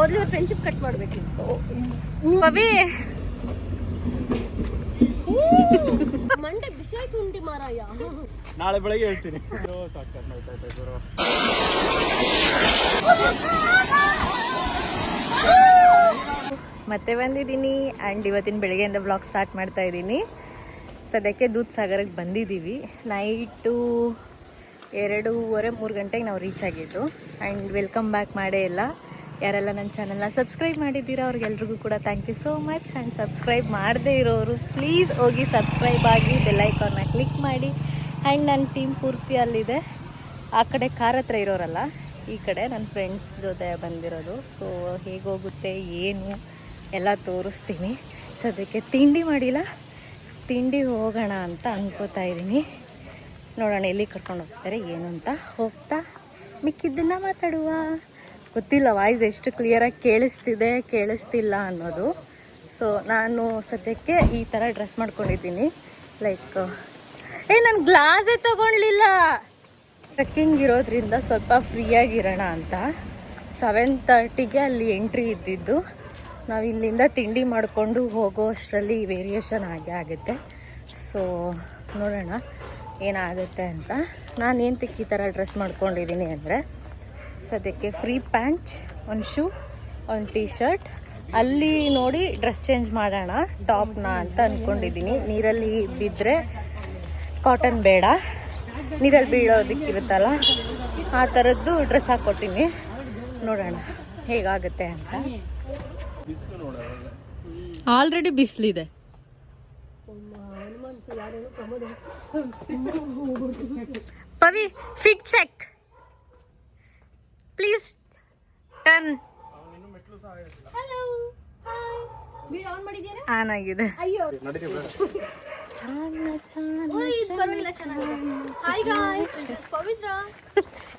ಮೊದಲು friendship cut ಮಾಡ್ಬೇಕಿತ್ತು. ಪವಿ ಮಂಡೆ ಬಿಸಿ ಆಯ್ತು ಉಂಟಿ ಮಾರಾಯ. ನಾಳೆ ಬೆಳಗ್ಗೆ ಹೇಳ್ತೀನಿ. ಮತ್ತೆ ಬಂದಿದ್ದೀನಿ ಆ್ಯಂಡ್ ಇವತ್ತಿನ ಬೆಳಗ್ಗೆಯಿಂದ ಬ್ಲಾಗ್ ಸ್ಟಾರ್ಟ್ ಮಾಡ್ತಾ ಇದ್ದೀನಿ. ಸದ್ಯಕ್ಕೆ ದೂದ್ ಸಾಗರಕ್ಕೆ ಬಂದಿದ್ದೀವಿ. ನೈಟು 2:30-3 ಗಂಟೆಗೆ ನಾವು ರೀಚ್ ಆಗಿದ್ದು. ಆ್ಯಂಡ್ ವೆಲ್ಕಮ್ ಬ್ಯಾಕ್ ಮಾಡೇ ಇಲ್ಲ. ಯಾರೆಲ್ಲ ನನ್ನ ಚಾನಲ್ನ ಸಬ್ಸ್ಕ್ರೈಬ್ ಮಾಡಿದ್ದೀರಾ ಅವ್ರಿಗೆಲ್ರಿಗೂ ಕೂಡ thank you so much. And subscribe ಮಾಡದೇ ಇರೋರು ಪ್ಲೀಸ್ ಹೋಗಿ ಸಬ್ಸ್ಕ್ರೈಬ್ ಆಗಿ ಬೆಲ್ ಐಕಾನ್ನ ಕ್ಲಿಕ್ ಮಾಡಿ. ಆ್ಯಂಡ್ ನನ್ನ ಟೀಮ್ ಪೂರ್ತಿ ಅಲ್ಲಿದೆ. ಆ ಕಡೆ ಕಾರ್ ಹತ್ರ ಇರೋರಲ್ಲ, ಈ ಕಡೆ ನನ್ನ ಫ್ರೆಂಡ್ಸ್ ಜೊತೆ ಬಂದಿರೋದು. ಸೊ ಹೇಗೆ ಹೋಗುತ್ತೆ ಏನು ಎಲ್ಲ ತೋರಿಸ್ತೀನಿ. ಸದ್ಯಕ್ಕೆ ತಿಂಡಿ ಮಾಡಿಲ್ಲ, ತಿಂಡಿ ಹೋಗೋಣ ಅಂತ ಅನ್ಕೋತಾ ಇದ್ದೀನಿ. ನೋಡೋಣ ಎಲ್ಲಿ ಕರ್ಕೊಂಡು ಹೋಗ್ತಾರೆ ಏನು ಅಂತ. ಹೋಗ್ತಾ ಮಿಕ್ಕಿದ್ದನ್ನು ಮಾತಾಡುವ. ಗೊತ್ತಿಲ್ಲ ವಾಯ್ಸ್ ಎಷ್ಟು ಕ್ಲಿಯರಾಗಿ ಕೇಳಿಸ್ತಿದೆ ಕೇಳಿಸ್ತಿಲ್ಲ ಅನ್ನೋದು. ಸೊ ನಾನು ಸದ್ಯಕ್ಕೆ ಈ ಥರ ಡ್ರೆಸ್ ಮಾಡ್ಕೊಂಡಿದ್ದೀನಿ. ಲೈಕ್ ನಾನು ಗ್ಲಾಸೇ ತೊಗೊಳ್ಲಿಲ್ಲ. ಟ್ರೆಕ್ಕಿಂಗ್ ಇರೋದ್ರಿಂದ ಸ್ವಲ್ಪ ಫ್ರೀಯಾಗಿರೋಣ ಅಂತ 7:30ಗೆ ಅಲ್ಲಿ ಎಂಟ್ರಿ ಇದ್ದಿದ್ದು. ನಾವು ಇಲ್ಲಿಂದ ತಿಂಡಿ ಮಾಡಿಕೊಂಡು ಹೋಗೋ ಅಷ್ಟರಲ್ಲಿ ವೇರಿಯೇಷನ್ ಆಗೇ ಆಗುತ್ತೆ. ಸೊ ನೋಡೋಣ ಏನಾಗುತ್ತೆ ಅಂತ. ನಾನು ಏನಕ್ಕೆ ಈ ಥರ ಡ್ರೆಸ್ ಮಾಡ್ಕೊಂಡಿದ್ದೀನಿ ಅಂದರೆ, ಸದ್ಯಕ್ಕೆ ಫ್ರೀ ಪ್ಯಾಂಟ್, ಒಂದು ಶೂ, ಒಂದು ಟೀ ಶರ್ಟ್. ಅಲ್ಲಿ ನೋಡಿ ಡ್ರೆಸ್ ಚೇಂಜ್ ಮಾಡೋಣ ಟಾಪ್ನ ಅಂತ ಅಂದ್ಕೊಂಡಿದ್ದೀನಿ. ನೀರಲ್ಲಿ ಬಿದ್ದರೆ ಕಾಟನ್ ಬೇಡ, ನೀರಲ್ಲಿ ಬೀಳೋದಕ್ಕಿರುತ್ತಲ್ಲ ಆ ಥರದ್ದು ಡ್ರೆಸ್ ಹಾಕ್ಕೊತೀನಿ. ನೋಡೋಣ ಹೇಗಾಗುತ್ತೆ ಅಂತ. ಆಲ್ರೆಡಿ ಬಿಸಿಲಿದೆ. Pavi fit check please turn. On ಆಗಿದೆ.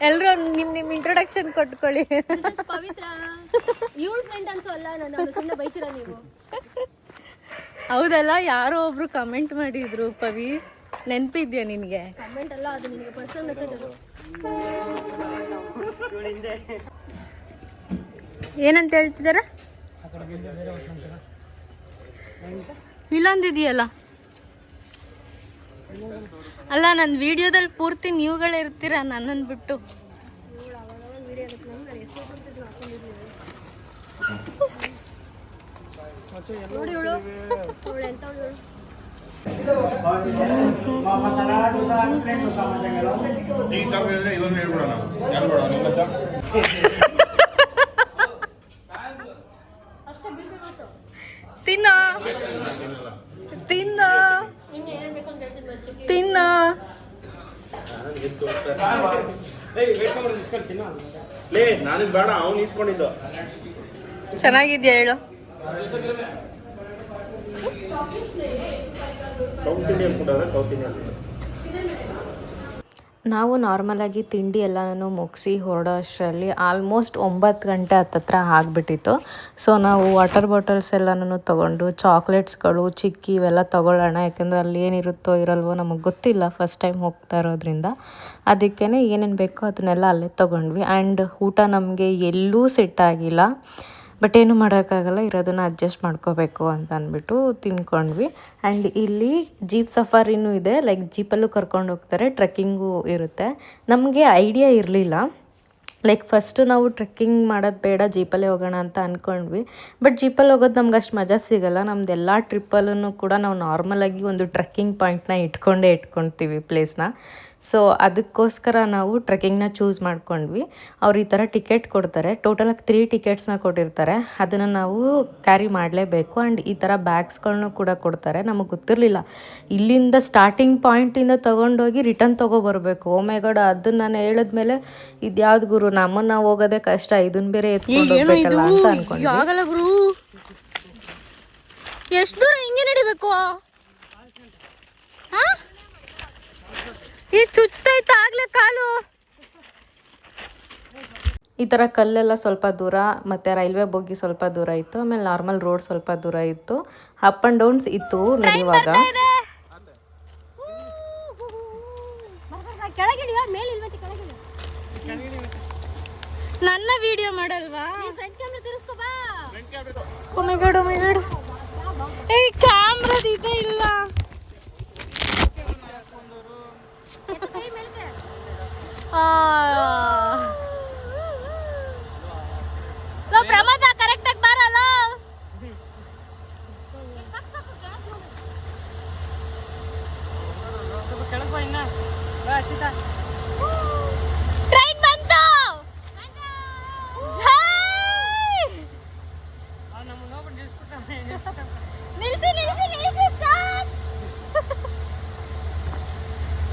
ಎಲ್ರು ನಿಮ್ ಇಂಟ್ರೊಡಕ್ಷನ್ ಕೊಟ್ಕೊಳ್ಳಿ. ಪವಿತ್ರ ಇವಳ ಫ್ರೆಂಡ್ ಅಂತೂ ಅಲ್ಲ, ನಾನು ಸುಮ್ಮನೆ ಬೈತೀರಾ ನೀವು? ಹೌದಲ್ಲ, ಯಾರೋ ಒಬ್ರು ಕಮೆಂಟ್ ಮಾಡಿದ್ರು. ಪವಿ ನೆನಪಿದ್ಯಾ ನಿನ್ಗೆ? ಕಮೆಂಟ್ ಅಲ್ಲ, ಅದು ನಿನಗೆ ಪರ್ಸನಲ್ ಮೆಸೇಜ್. ಅದು ಏನಂತ ಹೇಳ್ತಿದಾರ? ಇಲ್ಲೊಂದಿದೆಯಲ್ಲ. ಅಲ್ಲ, ನನ್ನ ವಿಡಿಯೋದಲ್ಲಿ ಪೂರ್ತಿ ನೀವುಗಳೇ ಇರ್ತೀರ ನನ್ನನ್ನು ಬಿಟ್ಟು. ನೋಡಿ ಇವಳು ಎಂತ ತಿನ್ನ ತಿನ್ನ ತಿನ್ನ. ನನಗೆ ಬೇಡ, ಅವ್ನು ಇಸ್ಕೊಂಡಿದ್ದು. ಚೆನ್ನಾಗಿದ್ಯಾ ಹೇಳು? ಸೌತ್ ಇಂಡಿಯನ್ ಫುಡ್ ಆದರೆ ಸೌತ್ ಇಂಡಿಯನ್. ನಾವು ನಾರ್ಮಲಾಗಿ ತಿಂಡಿ ಎಲ್ಲನೂ ಮುಗಿಸಿ ಹೊರಡೋ ಅಷ್ಟರಲ್ಲಿ ಆಲ್ಮೋಸ್ಟ್ 9 ಗಂಟೆ ಹತ್ತತ್ರ ಆಗಿಬಿಟ್ಟಿತ್ತು. ಸೊ ನಾವು ವಾಟರ್ ಬಾಟಲ್ಸ್ ಎಲ್ಲನೂ ತೊಗೊಂಡು ಚಾಕ್ಲೇಟ್ಸ್ಗಳು ಚಿಕ್ಕಿ ಇವೆಲ್ಲ ತೊಗೊಳ್ಳೋಣ. ಯಾಕೆಂದರೆ ಅಲ್ಲಿ ಏನಿರುತ್ತೋ ಇರಲ್ವೋ ನಮಗೆ ಗೊತ್ತಿಲ್ಲ, ಫಸ್ಟ್ ಟೈಮ್ ಹೋಗ್ತಾ ಇರೋದ್ರಿಂದ. ಅದಕ್ಕೇ ಏನೇನು ಬೇಕೋ ಅದನ್ನೆಲ್ಲ ಅಲ್ಲೇ ತೊಗೊಂಡ್ವಿ. ಆ್ಯಂಡ್ ಊಟ ನಮಗೆ ಎಲ್ಲೂ ಸೆಟ್ ಆಗಿಲ್ಲ. ಬಟ್ ಏನು ಮಾಡೋಕ್ಕಾಗಲ್ಲ, ಇರೋದನ್ನು ಅಡ್ಜಸ್ಟ್ ಮಾಡ್ಕೋಬೇಕು ಅಂತ ಅಂದ್ಬಿಟ್ಟು ತಿನ್ಕೊಂಡ್ವಿ. ಆ್ಯಂಡ್ ಇಲ್ಲಿ ಜೀಪ್ ಸಫಾರಿನೂ ಇದೆ, ಲೈಕ್ ಜೀಪಲ್ಲೂ ಕರ್ಕೊಂಡು ಹೋಗ್ತಾರೆ, ಟ್ರೆಕ್ಕಿಂಗು ಇರುತ್ತೆ. ನಮಗೆ ಐಡಿಯಾ ಇರಲಿಲ್ಲ. ಲೈಕ್ ಫಸ್ಟು ನಾವು ಟ್ರೆಕ್ಕಿಂಗ್ ಮಾಡೋದು ಬೇಡ, ಜೀಪಲ್ಲೇ ಹೋಗೋಣ ಅಂತ ಅಂದ್ಕೊಂಡ್ವಿ. ಬಟ್ ಜೀಪಲ್ಲಿ ಹೋಗೋದು ನಮ್ಗೆ ಅಷ್ಟು ಮಜಾ ಸಿಗೋಲ್ಲ. ನಮ್ದೆಲ್ಲ ಟ್ರಿಪ್ಪಲ್ಲೂ ಕೂಡ ನಾವು ನಾರ್ಮಲಾಗಿ ಒಂದು ಟ್ರೆಕ್ಕಿಂಗ್ ಪಾಯಿಂಟ್ನ ಇಟ್ಕೊಳ್ತೀವಿ ಪ್ಲೇಸ್ನ. ಸೊ ಅದಕ್ಕೋಸ್ಕರ ನಾವು ಟ್ರೆಕ್ಕಿಂಗ್ನ ಚೂಸ್ ಮಾಡ್ಕೊಂಡ್ವಿ. ಅವ್ರು ಈ ಥರ ಟಿಕೆಟ್ ಕೊಡ್ತಾರೆ. ಟೋಟಲಾಗಿ 3 ಟಿಕೆಟ್ಸ್ನ ಕೊಟ್ಟಿರ್ತಾರೆ. ಅದನ್ನು ನಾವು ಕ್ಯಾರಿ ಮಾಡಲೇಬೇಕು. ಆ್ಯಂಡ್ ಈ ಥರ ಬ್ಯಾಗ್ಸ್ಗಳನ್ನೂ ಕೂಡ ಕೊಡ್ತಾರೆ. ನಮಗೆ ಗೊತ್ತಿರಲಿಲ್ಲ, ಇಲ್ಲಿಂದ ಸ್ಟಾರ್ಟಿಂಗ್ ಪಾಯಿಂಟಿಂದ ತೊಗೊಂಡೋಗಿ ರಿಟರ್ನ್ ತೊಗೊಬರ್ಬೇಕು. ಓ ಮೈ ಗಾಡ್, ಅದನ್ನು ನಾನು ಹೇಳಿದ್ಮೇಲೆ ಇದ್ಯಾವ್ದು ಗುರು, ನಮ್ಮನ್ನು ಹೋಗೋದೇ ಕಷ್ಟ, ಇದನ್ನ ಬೇರೆ ಎತ್ಕೊಂಡು ಹೋಗ್ಬೇಕಲ್ಲ ಅಂತ ಅನ್ಕೊಂಡ್ವಿ. ಆಗಲ್ಲ ಗುರು, ಎಷ್ಟು ದೂರ ಹಿಂಗೆ ನಡಿಬೇಕು? ಈ ಚುಚ್ತೈತ ಆಗ್ಲೇ ಕಾಲು. ಈ ಥರ ಕಲ್ಲೆಲ್ಲ ಸ್ವಲ್ಪ ದೂರ, ಮತ್ತು ರೈಲ್ವೆ ಬೋಗಿ ಸ್ವಲ್ಪ ದೂರ ಇತ್ತು. ಆಮೇಲೆ ನಾರ್ಮಲ್ ರೋಡ್ ಸ್ವಲ್ಪ ದೂರ ಇತ್ತು. ಅಪ್ ಆ್ಯಂಡ್ ಡೌನ್ಸ್ ಇತ್ತು ನಡೆಯುವಾಗ. ನನ್ನ ವಿಡಿಯೋ ಮಾಡಲ್ವಾ? ಓ ಮೈ ಗಾಡ್ ಏಯ್ ಕ್ಯಾಮ್ರಾದ ಇದೆ ಇಲ್ಲ ಪ್ರಮಾದ ಕರೆಕ್ಟಾಗಿ ಬರಲ್ಲ ಟ್ರೈನ್ ಬಂತು ನಿಲ್ಸಿ ಸ್ಟಾಪ್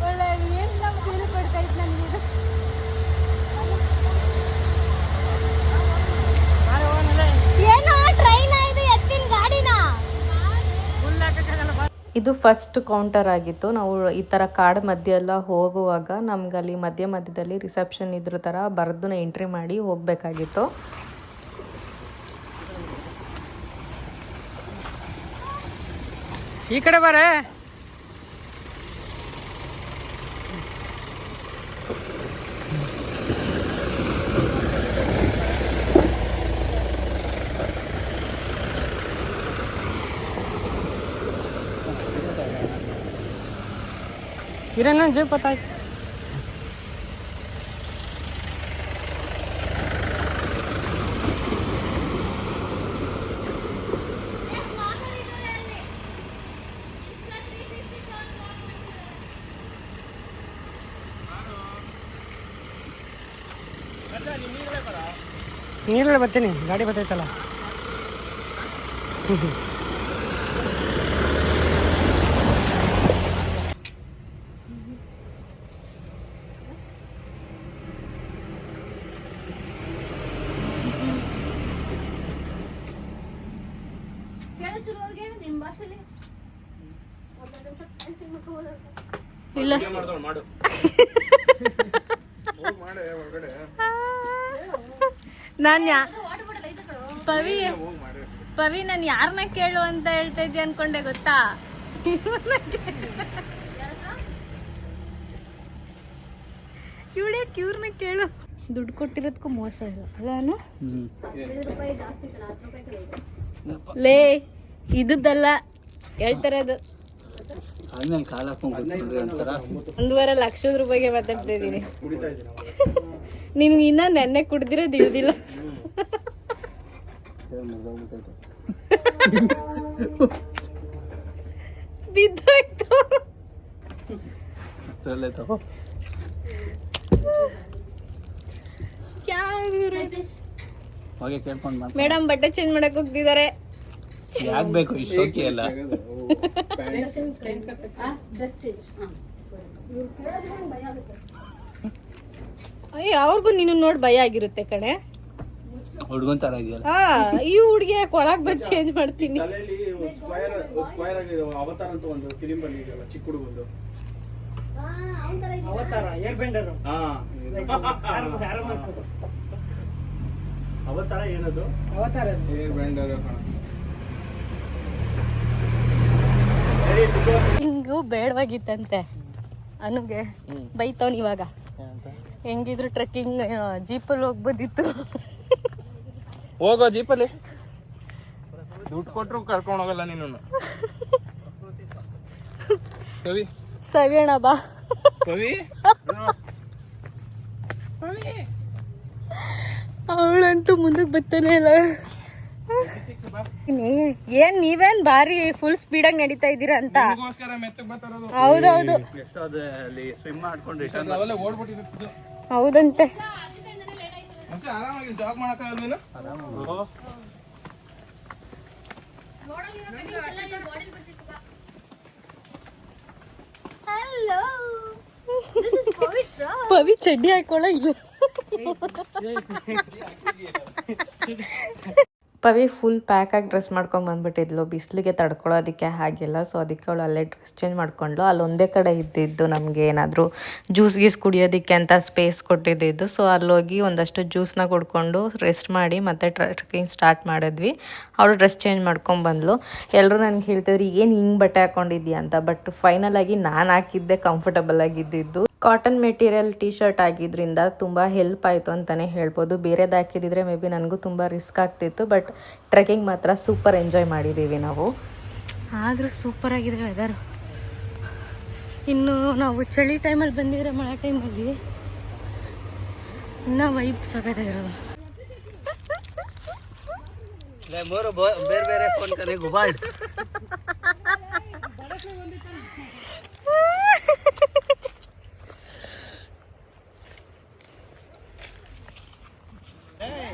ಒಳ್ಳೆ ಏನು ನಮ್ಗೆ ಫೀಲ್ ಕೊಡ್ತೈತೆ ನನಗೆ ಇದು ಏನೋ ಟ್ರೈನ್ ಇದು ಎತ್ತಿನ ಗಾಡಿನ ಇದು ಫಸ್ಟ್ ಕೌಂಟರ್ ಆಗಿತ್ತು. ನಾವು ಈ ಥರ ಕಾಡು ಮಧ್ಯ ಎಲ್ಲ ಹೋಗುವಾಗ ನಮ್ಗೆ ಅಲ್ಲಿ ಮಧ್ಯದಲ್ಲಿ ರಿಸೆಪ್ಷನ್ ಇದ್ರ ಥರ ಬರೆದು ಎಂಟ್ರಿ ಮಾಡಿ ಹೋಗಬೇಕಾಗಿತ್ತು. ಈ ಕಡೆ ಬಾರೆ ಇರೇನ ಜೀಪ್ ಗೊತ್ತಾಯ್ತು. ನೀರಲ್ಲೇ ಬರ್ತೀನಿ, ಗಾಡಿ ಬರ್ತೈತಲ್ಲ. ಇಲ್ಲ ಮಾಡು ನಾನು ಪವಿ ನಾನು ಯಾರನ್ನ ಕೇಳು ಅಂತ ಹೇಳ್ತಾ ಇದ್ದೆ ಅನ್ಕೊಂಡೆ ಗೊತ್ತಾ. ಇವಳ್ಯಾಕೆ ಇವ್ರನ್ನ ಕೇಳು. ದುಡ್ಡು ಕೊಟ್ಟಿರೋದಕ್ಕೂ ಮೋಸ ಇಲ್ಲ ಅಲ್ಲಾನು. ಲೇ ಇದ್ದಲ್ಲ ಹೇಳ್ತಾರದು. 1.5 ಲಕ್ಷದ ರೂಪಾಯಿಗೆ ಮಾತಾಡ್ತಾ ಇದ್ದೀನಿ. ನಿನ್ಗೆ ಇನ್ನ ನೆನ್ನೆ ಕುಡ್ದಿರೋದು ಇಳ್ದಿಲ್ಲ. ಬಿದ್ದೋಯ್ತು. ಮೇಡಮ್ ಬಟ್ಟೆ ಚೇಂಜ್ ಮಾಡಕ್ ಹೋಗ್ತಿದ್ದಾರೆ. ಯಾಕಬೇಕು ಈ ಶೋಕಿ ಎಲ್ಲ? ಅಯ್ಯ ಅವ್ರಿಗೂ ನೀನು ನೋಡಿ ಭಯ ಆಗಿರುತ್ತೆ ಕಣೆ. ಹುಡುಗನ್ ತರ ಇದೆಯಲ್ಲ. ಈ ಹುಡುಗಿ ಒಳಗ್ ಬಂದು ಚೇಂಜ್ ಮಾಡ್ತೀನಿ. ಅವತಾರ ಅಂತ ಒಂದು ಫಿಲಿಂ ಬಂದಿದೆಯಲ್ಲ ಚಿಕ್ಕ ಹುಡುಗಂದು. ಅವತಾರ ಏನದು? ಅವತಾರ ಹಿಂಗು ಬೇಡವಾಗಿತ್ತಂತೆ ಅನುಗೆ. ಬೈತವನ್ ಇವಾಗ. ಹೆಂಗಿದ್ರು ಟ್ರೆಕ್ಕಿಂಗ್ ಜೀಪಲ್ಲಿ ಹೋಗ್ಬೋದಿತ್ತು. ಹೋಗೋ ಜೀಪಲ್ಲಿ. ದುಡ್ಡು ಕೊಟ್ರು ಕರ್ಕೊಂಡು ಹೋಗಲ್ಲ ನೀನು. ಸವಿ ಅಣ್ಣ ಬಾ. ಅವಳಂತೂ ಮುಂದಕ್ಕೆ ಬರ್ತಾನೆ ಇಲ್ಲ. ಏನ್ ನೀವೇನ್ ಬಾರಿ ಫುಲ್ ಸ್ಪೀಡಾಗಿ ನಡೀತಾ ಇದ್ದೀರಾ ಅಂತ. ಹೌದೌದು ಹೌದಂತೆ. ಪವಿ ಚಡ್ಡಿ ಹಾಕೊಳ್ಳ ಇಲ್ಲ. ಪವಿ ಫುಲ್ ಪ್ಯಾಕಾಗಿ ಡ್ರೆಸ್ ಮಾಡ್ಕೊಂಡು ಬಂದ್ಬಿಟ್ಟಿದ್ಲು. ಬಿಸಿಲಿಗೆ ತಡ್ಕೊಳ್ಳೋದಕ್ಕೆ ಹಾಗೆಲ್ಲ. ಸೊ ಅದಕ್ಕೆ ಅವಳು ಅಲ್ಲೇ ಡ್ರೆಸ್ ಚೇಂಜ್ ಮಾಡ್ಕೊಂಡ್ಲು. ಅಲ್ಲಿ ಒಂದೇ ಕಡೆ ಇದ್ದಿದ್ದು ನಮಗೆ ಏನಾದರೂ ಜ್ಯೂಸ್ ಗೀಸ್ ಕುಡಿಯೋದಕ್ಕೆ ಅಂತ ಸ್ಪೇಸ್ ಕೊಟ್ಟಿದ್ದು. ಸೊ ಅಲ್ಲೋಗಿ ಒಂದಷ್ಟು ಜ್ಯೂಸ್ನ ಕುಡ್ಕೊಂಡು ರೆಸ್ಟ್ ಮಾಡಿ ಮತ್ತೆ ಟ್ರೆಕ್ಕಿಂಗ್ ಸ್ಟಾರ್ಟ್ ಮಾಡಿದ್ವಿ. ಅವಳು ಡ್ರೆಸ್ ಚೇಂಜ್ ಮಾಡ್ಕೊಂಡು ಬಂದ್ಲು. ಎಲ್ಲರೂ ನನಗೆ ಹೇಳ್ತಿದ್ರು ಏನು ಹಿಂಗೆ ಬಟ್ಟೆ ಹಾಕ್ಕೊಂಡಿದ್ಯಾ ಅಂತ. ಬಟ್ ಫೈನಲ್ ಆಗಿ ನಾನು ಹಾಕಿದ್ದೆ ಕಂಫರ್ಟಬಲ್ ಆಗಿದ್ದಿದ್ದು. ಕಾಟನ್ ಮೆಟೀರಿಯಲ್ ಟೀ ಶರ್ಟ್ ಆಗಿದ್ದರಿಂದ ತುಂಬ ಹೆಲ್ಪ್ ಆಯಿತು ಅಂತಲೇ ಹೇಳ್ಬೋದು. ಬೇರೆದು ಹಾಕಿದಿದ್ರೆ ಮೇ ಬಿ ನನಗೂ ತುಂಬ ರಿಸ್ಕ್ ಆಗ್ತಿತ್ತು. ಬಟ್ ಟ್ರೆಕ್ಕಿಂಗ್ ಮಾತ್ರ ಸೂಪರ್ ಎಂಜಾಯ್ ಮಾಡಿದ್ದೀವಿ ನಾವು. ಆದರೂ ಸೂಪರಾಗಿದೆ ವೆದರ್. ಇನ್ನು ನಾವು ಚಳಿ ಟೈಮಲ್ಲಿ ಬಂದಿದ್ರೆ ಮಳೆ ಟೈಮಲ್ಲಿ ಇನ್ನೂ ವೈಬ್ ಸಾಕಾಗಿರೋದು. ಬೇರೆ ಬೇರೆ ಫೋನ್ ಕರೆ ಗುಬಾಡ್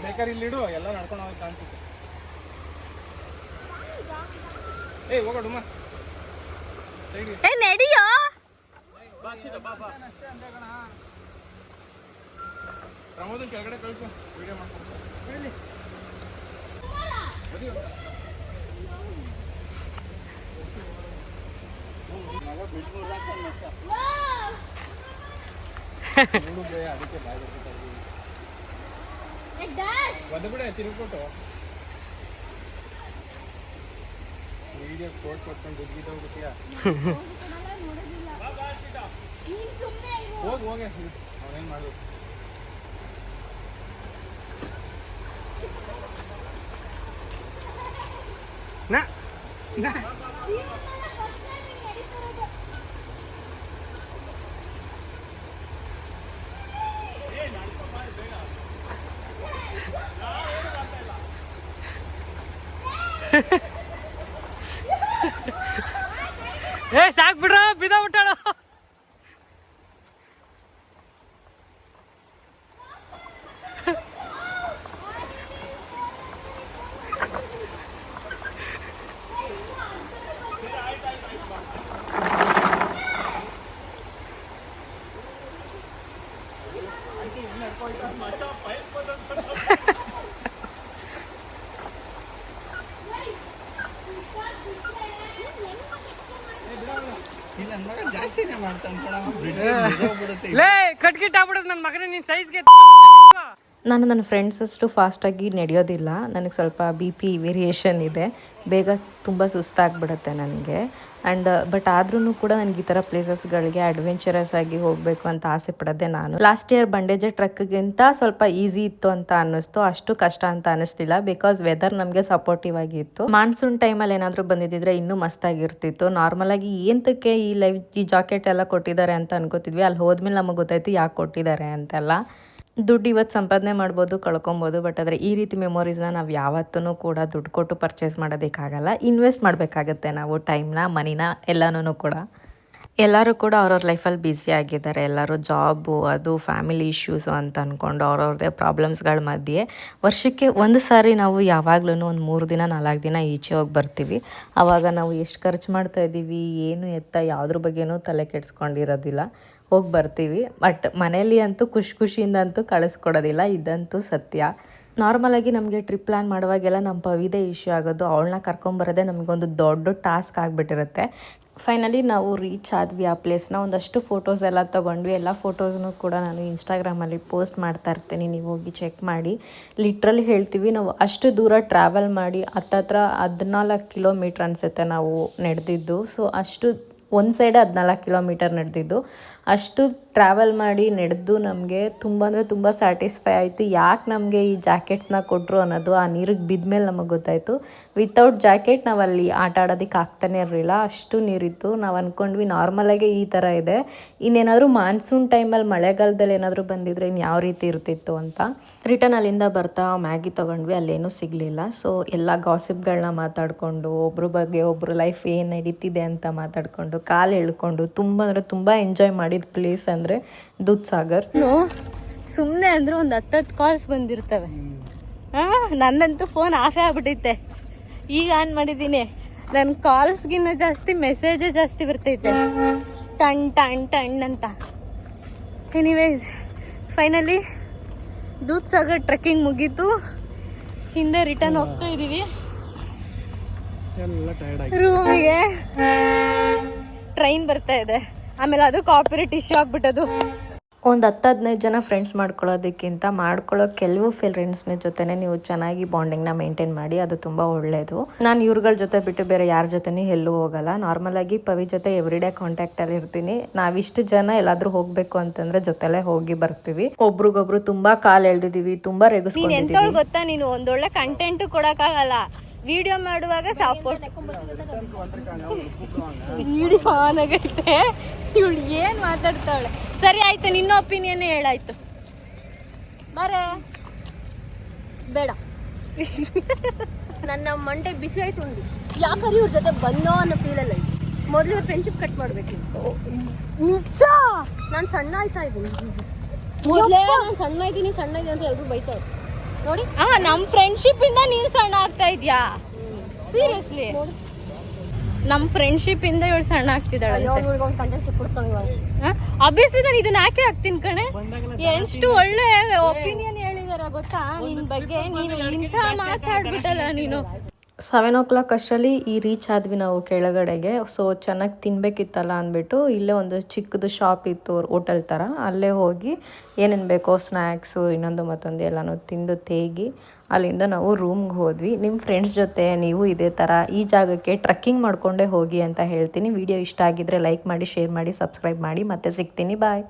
ಬೇಕಾದ್ರೆ ಇಲ್ಲಿಡು ಎಲ್ಲ ನಡ್ಕೊಂಡು ಹೋಗಿ ಕಾಣ್ತಿತ್ತು. ಹೋಗೋಡುಮ್ಮ ನಡಿಯೋ ಪ್ರಮೋದನ್ ಕೆಳಗಡೆ ಕಳಿಸು, ವಿಡಿಯೋ ಮಾಡ್ಕೊಂಡು ಅದಕ್ಕೆ ಒಂದು ಬಿಡ ತಿರುಗ್ಬಿಟ್ಟು ವಿಡಿಯೋ ಕೋಟ್ ಕೊಟ್ಕೊಂಡು ದುಡ್ಡು ಹೋಗ್ಬಿಟ್ಟಿಯಾ? ಹೋಗಿ ಅವನೇನು ಮಾಡ್ಬೇಕು. ಸಾಕ್ ಬಿಡ್ರ ಬಿದ ಬಿಟ್ಟಾಳು. ಜಾಸ್ತಿನೇ ಮಾಡ್ತಾನೆ ಕಟ್ಗಿಟ್ ಆಗ್ಬಿಡೋದು ನನ್ನ ಮಗನ ನಿನ್ ಸೈಜ್ಗೆ. ನಾನು ನನ್ನ ಫ್ರೆಂಡ್ಸಷ್ಟು ಫಾಸ್ಟಾಗಿ ನಡೆಯೋದಿಲ್ಲ. ನನಗೆ ಸ್ವಲ್ಪ BP ವೇರಿಯೇಷನ್ ಇದೆ. ಬೇಗ ತುಂಬ ಸುಸ್ತಾಗ್ಬಿಡುತ್ತೆ ನನಗೆ. ಬಟ್ ಆದ್ರೂ ಕೂಡ ನನಗೆ ಈ ಥರ ಪ್ಲೇಸಸ್ಗಳಿಗೆ ಅಡ್ವೆಂಚರಸ್ ಆಗಿ ಹೋಗಬೇಕು ಅಂತ ಆಸೆ ಪಡೋದೆ ನಾನು. ಲಾಸ್ಟ್ ಇಯರ್ ಬಂಡೇಜೆ ಟ್ರೆಕ್ಗಿಂತ ಸ್ವಲ್ಪ ಈಸಿ ಇತ್ತು ಅಂತ ಅನ್ನಿಸ್ತು. ಅಷ್ಟು ಕಷ್ಟ ಅಂತ ಅನ್ನಿಸ್ಲಿಲ್ಲ. ಬಿಕಾಸ್ ವೆದರ್ ನಮಗೆ ಸಪೋರ್ಟಿವ್ ಆಗಿತ್ತು. ಮಾನ್ಸೂನ್ ಟೈಮಲ್ಲಿ ಏನಾದರೂ ಬಂದಿದ್ದಿದ್ರೆ ಇನ್ನೂ ಮಸ್ತಾಗಿರ್ತಿತ್ತು. ನಾರ್ಮಲಾಗಿ ಏನಕ್ಕೆ ಈ ಜಾಕೆಟ್ ಎಲ್ಲ ಕೊಟ್ಟಿದ್ದಾರೆ ಅಂತ ಅನ್ಕೋತಿದ್ವಿ. ಅಲ್ಲಿ ಹೋದ್ಮೇಲೆ ನಮಗೆ ಗೊತ್ತಾಯ್ತು ಯಾಕೆ ಕೊಟ್ಟಿದ್ದಾರೆ ಅಂತೆಲ್ಲ. ದುಡ್ಡು ಇವತ್ತು ಸಂಪಾದನೆ ಮಾಡ್ಬೋದು, ಕಳ್ಕೊಬೋದು. ಬಟ್ ಆದರೆ ಈ ರೀತಿ ಮೆಮೊರೀಸ್ನ ನಾವು ಯಾವತ್ತೂ ಕೂಡ ದುಡ್ಡು ಕೊಟ್ಟು ಪರ್ಚೇಸ್ ಮಾಡೋದಕ್ಕಾಗಲ್ಲ. ಇನ್ವೆಸ್ಟ್ ಮಾಡಬೇಕಾಗತ್ತೆ ನಾವು ಟೈಮ್ನ, ಮನಿನ ಎಲ್ಲನೂ ಕೂಡ. ಎಲ್ಲರೂ ಕೂಡ ಅವ್ರವ್ರ ಲೈಫಲ್ಲಿ ಬ್ಯುಸಿ ಆಗಿದ್ದಾರೆ. ಎಲ್ಲರೂ ಜಾಬು, ಅದು ಫ್ಯಾಮಿಲಿ ಇಶ್ಯೂಸು ಅಂತ ಅಂದ್ಕೊಂಡು ಅವ್ರವ್ರದ್ದೇ ಪ್ರಾಬ್ಲಮ್ಸ್ಗಳ ಮಧ್ಯೆ ವರ್ಷಕ್ಕೆ ಒಂದು ಸಾರಿ ನಾವು ಯಾವಾಗ್ಲೂ ಒಂದು 3 ದಿನ 4 ದಿನ ಈಚೆ ಹೋಗಿ ಬರ್ತೀವಿ. ಆವಾಗ ನಾವು ಎಷ್ಟು ಖರ್ಚು ಮಾಡ್ತಾಯಿದ್ದೀವಿ, ಏನು ಎತ್ತ ಯಾವುದ್ರ ಬಗ್ಗೆನೂ ತಲೆ ಕೆಡಿಸ್ಕೊಂಡಿರೋದಿಲ್ಲ. ಹೋಗಿ ಬರ್ತೀವಿ. ಬಟ್ ಮನೇಲಿ ಅಂತೂ ಖುಷಿಯಿಂದ ಅಂತೂ ಕಳಿಸ್ಕೊಡೋದಿಲ್ಲ, ಇದಂತೂ ಸತ್ಯ. ನಾರ್ಮಲಾಗಿ ನಮಗೆ ಟ್ರಿಪ್ ಪ್ಲ್ಯಾನ್ ಮಾಡುವಾಗೆಲ್ಲ ನಮ್ಮ ಪವಿದೆ ಇಶ್ಯೂ ಆಗೋದು. ಅವಳನ್ನ ಕರ್ಕೊಂಬರೋದೇ ನಮಗೊಂದು ದೊಡ್ಡ ಟಾಸ್ಕ್ ಆಗಿಬಿಟ್ಟಿರುತ್ತೆ. ಫೈನಲಿ ನಾವು ರೀಚ್ ಆದ್ವಿ ಆ ಪ್ಲೇಸ್ನ. ಒಂದಷ್ಟು ಫೋಟೋಸ್ ಎಲ್ಲ ತೊಗೊಂಡ್ವಿ. ಎಲ್ಲ ಫೋಟೋಸ್ನೂ ಕೂಡ ನಾನು ಇನ್ಸ್ಟಾಗ್ರಾಮಲ್ಲಿ ಪೋಸ್ಟ್ ಮಾಡ್ತಾ ಇರ್ತೀನಿ, ನೀವು ಹೋಗಿ ಚೆಕ್ ಮಾಡಿ. ಲಿಟ್ರಲಿ ಹೇಳ್ತೀವಿ, ನಾವು ಅಷ್ಟು ದೂರ ಟ್ರಾವೆಲ್ ಮಾಡಿ ಹತ್ತತ್ರ 14 ಕಿಲೋಮೀಟ್ರ್ ಅನಿಸುತ್ತೆ ನಾವು ನಡೆದಿದ್ದು. ಸೊ ಅಷ್ಟು ಒಂದು ಸೈಡೆ 14 ಕಿಲೋಮೀಟರ್ ನಡೆದಿದ್ದು. ಅಷ್ಟು ಟ್ರಾವೆಲ್ ಮಾಡಿ ನಡೆದು ನಮಗೆ ತುಂಬ ಅಂದರೆ ತುಂಬ ಸ್ಯಾಟಿಸ್ಫೈ ಆಯಿತು. ಯಾಕೆ ನಮಗೆ ಈ ಜಾಕೆಟ್ಸ್ನ ಕೊಟ್ಟರು ಅನ್ನೋದು ಆ ನೀರಿಗೆ ಬಿದ್ಮೇಲೆ ನಮಗೆ ಗೊತ್ತಾಯಿತು. ವಿತೌಟ್ ಜಾಕೆಟ್ ನಾವು ಅಲ್ಲಿ ಆಟ ಆಡೋದಕ್ಕೆ ಆಗ್ತಾನೆ ಇರಲಿಲ್ಲ, ಅಷ್ಟು ನೀರಿತ್ತು. ನಾವು ಅಂದ್ಕೊಂಡ್ವಿ ನಾರ್ಮಲಾಗೆ ಈ ಥರ ಇದೆ, ಇನ್ನೇನಾದರೂ ಮಾನ್ಸೂನ್ ಟೈಮಲ್ಲಿ ಮಳೆಗಾಲದಲ್ಲಿ ಏನಾದರೂ ಬಂದಿದ್ರೆ ಇನ್ನು ಯಾವ ರೀತಿ ಇರ್ತಿತ್ತು ಅಂತ. ರಿಟರ್ನ್ ಅಲ್ಲಿಂದ ಬರ್ತಾ ಮ್ಯಾಗಿ ತೊಗೊಂಡ್ವಿ, ಅಲ್ಲೇನೂ ಸಿಗಲಿಲ್ಲ. ಸೊ ಎಲ್ಲ ಗಾಸಿಪ್ಗಳನ್ನ ಮಾತಾಡಿಕೊಂಡು, ಒಬ್ರ ಬಗ್ಗೆ ಒಬ್ಬರು ಲೈಫ್ ಏನು ನಡೀತಿದೆ ಅಂತ ಮಾತಾಡಿಕೊಂಡು, ಕಾಲು ಎಳ್ಕೊಂಡು ತುಂಬ ಅಂದರೆ ತುಂಬ ಎಂಜಾಯ್ ಮಾಡಿದ ಪ್ಲೇಸ್ ಅಂದರೆ ದೂದ್ಸಾಗರ್. ಸುಮ್ಮನೆ ಅಂದ್ರೆ ಒಂದು 10 ಕಾಲ್ಸ್ ಬಂದಿರ್ತವೆ. ನನ್ನಂತೂ ಫೋನ್ ಆಫೇ ಆಗ್ಬಿಟ್ಟೈತೆ. ಈಗ ಆನ್ ಮಾಡಿದ್ದೀನಿ, ನನ್ನ ಕಾಲ್ಸ್ಗಿನ್ನ ಜಾಸ್ತಿ ಮೆಸೇಜೇ ಜಾಸ್ತಿ ಬರ್ತೈತೆ, ಟಣ್ ಟಣ್ ಟಣ್ ಅಂತ. ಎನಿವೇಸ್ ಫೈನಲಿ ದೂದ್ಸಾಗರ್ ಟ್ರೆಕ್ಕಿಂಗ್ ಮುಗೀತು. ಹಿಂದೆ ರಿಟರ್ನ್ ಹೋಗ್ತಾ ಇದ್ದೀವಿ ರೂಮಿಗೆ. ಟ್ರೈನ್ ಬರ್ತಾ ಇದೆ, ಆಮೇಲೆ ಅದು ಕಾಪರೇಟ್ ಇಶ್ಯೂ ಆಗ್ಬಿಟ್ಟದು. ಒಂದು 10-15 ಜನ ಫ್ರೆಂಡ್ಸ್ ಮಾಡ್ಕೊಳ್ಳೋದಕ್ಕಿಂತ ಮಾಡ್ಕೊಳ್ಳೋ ಕೆಲವು ಫ್ರೆಂಡ್ಸ್ನ ಜೊತೆನೇ ನೀವು ಚೆನ್ನಾಗಿ ಬಾಂಡಿಂಗ್ನ ಮೇಂಟೈನ್ ಮಾಡಿ, ಅದು ತುಂಬ ಒಳ್ಳೆಯದು. ನಾನು ಇವ್ರುಗಳ ಜೊತೆ ಬಿಟ್ಟು ಬೇರೆ ಯಾರ ಜೊತೆನೂ ಎಲ್ಲೂ ಹೋಗಲ್ಲ. ನಾರ್ಮಲಾಗಿ ಪವಿ ಜೊತೆ ಎವ್ರಿಡೇ ಕಾಂಟ್ಯಾಕ್ಟಲ್ಲಿ ಇರ್ತೀನಿ. ನಾವಿಷ್ಟು ಜನ ಎಲ್ಲಾದರೂ ಹೋಗಬೇಕು ಅಂತಂದರೆ ಜೊತೆಲೇ ಹೋಗಿ ಬರ್ತೀವಿ. ಒಬ್ರಿಗೊಬ್ರು ತುಂಬ ಕಾಲು ಎಳ್ದಿದ್ದೀವಿ, ತುಂಬ ರೆಗಿಸ್ಕೊಂಡಿದ್ದೀವಿ. ಗೊತ್ತಾ, ನೀನು ಒಂದೊಳ್ಳೆ ಕಂಟೆಂಟ್ ಕೊಡೋಕ್ಕಾಗಲ್ಲ. ವಿಡಿಯೋ ಮಾಡುವಾಗ ಸಪೋರ್ಟ್ ವಿಡಿಯೋ ಆನ್ ಆಗೈತೆ. ಇವಳು ಏನು ಮಾತಾಡ್ತಾಳೆ. ಸರಿ ಆಯ್ತು, ನಿನ್ನ ಒಪಿನಿಯನ್ ಹೇಳಾಯ್ತು. ಬರೇ ಬೇಡ. ನನ್ನ ಮಂಡೆ ಬಿಸಿ ಆಯ್ತು ಉಂಡು. ಯಾಕಂದ್ರೆ ಇವ್ರ ಜೊತೆ ಬಂದೋ ಅನ್ನೋ ಫೀಲಲ್ಲ. ಮೊದಲು ಇವ್ರ ಫ್ರೆಂಡ್ಶಿಪ್ ಕಟ್ ಮಾಡ್ಬೇಕು. ನಿಜ, ನಾನು ಸಣ್ಣ ಆಯ್ತಾ ಇದ್ದೀನಿ. ಮೊದಲೇ ನಾನು ಸಣ್ಣ ಇದ್ದೀನಿ ಅಂತ ಎಲ್ರು ಬೈತಾರೆ ನೋಡಿ. ನಮ್ಮ ಫ್ರೆಂಡ್ಶಿಪ್ ಇಂದ ನೀನು ಸಣ್ಣ ಆಗ್ತಾ ಇದ್ಯಾ? ಸೀರಿಯಸ್ಲಿ ನಮ್ಮ ಫ್ರೆಂಡ್ಶಿಪ್ ಇಂದ ಇವಳು ಸಣ್ಣ ಆಗ್ತಿದ್ದಾಳೆ. ಅಬ್ವಿಯಸ್ಲಿ ನಾನು ಇದನ್ನ ಯಾಕೆ ಹಾಕ್ತೀನಿ ಕಣೆ. ಎಷ್ಟು ಒಳ್ಳೆ ಒಪಿನಿಯನ್ ಹೇಳಿದಾರ ಗೊತ್ತಾ ನಿನ್ ಬಗ್ಗೆ. ನೀನು ಇಂಥ ಮಾತಾಡ್ಬಿಟ್ಟಲ್ಲ ನೀನು. 7 ಅಷ್ಟರಲ್ಲಿ ಈ ರೀಚ್ ಆದ್ವಿ ನಾವು ಕೆಳಗಡೆಗೆ. ಸೊ ಚೆನ್ನಾಗಿ ತಿನ್ಬೇಕಿತ್ತಲ್ಲ ಅಂದ್ಬಿಟ್ಟು ಇಲ್ಲೇ ಒಂದು ಚಿಕ್ಕದು ಶಾಪ್ ಇತ್ತು, ಹೋಟೆಲ್ ಥರ. ಅಲ್ಲೇ ಹೋಗಿ ಏನೇನು ಬೇಕೋ ಸ್ನ್ಯಾಕ್ಸು ಇನ್ನೊಂದು ಮತ್ತೊಂದು ಎಲ್ಲನೂ ತಿಂದು ತೇಗಿ ಅಲ್ಲಿಂದ ನಾವು ರೂಮ್ಗೆ ಹೋದ್ವಿ. ನಿಮ್ಮ ಫ್ರೆಂಡ್ಸ್ ಜೊತೆ ನೀವು ಇದೇ ಥರ ಈ ಜಾಗಕ್ಕೆ ಟ್ರಕ್ಕಿಂಗ್ ಮಾಡಿಕೊಂಡೇ ಹೋಗಿ ಅಂತ ಹೇಳ್ತೀನಿ. ವಿಡಿಯೋ ಇಷ್ಟ ಆಗಿದ್ರೆ ಲೈಕ್ ಮಾಡಿ, ಶೇರ್ ಮಾಡಿ, ಸಬ್ಸ್ಕ್ರೈಬ್ ಮಾಡಿ. ಮತ್ತೆ ಸಿಗ್ತೀನಿ. ಬಾಯ್.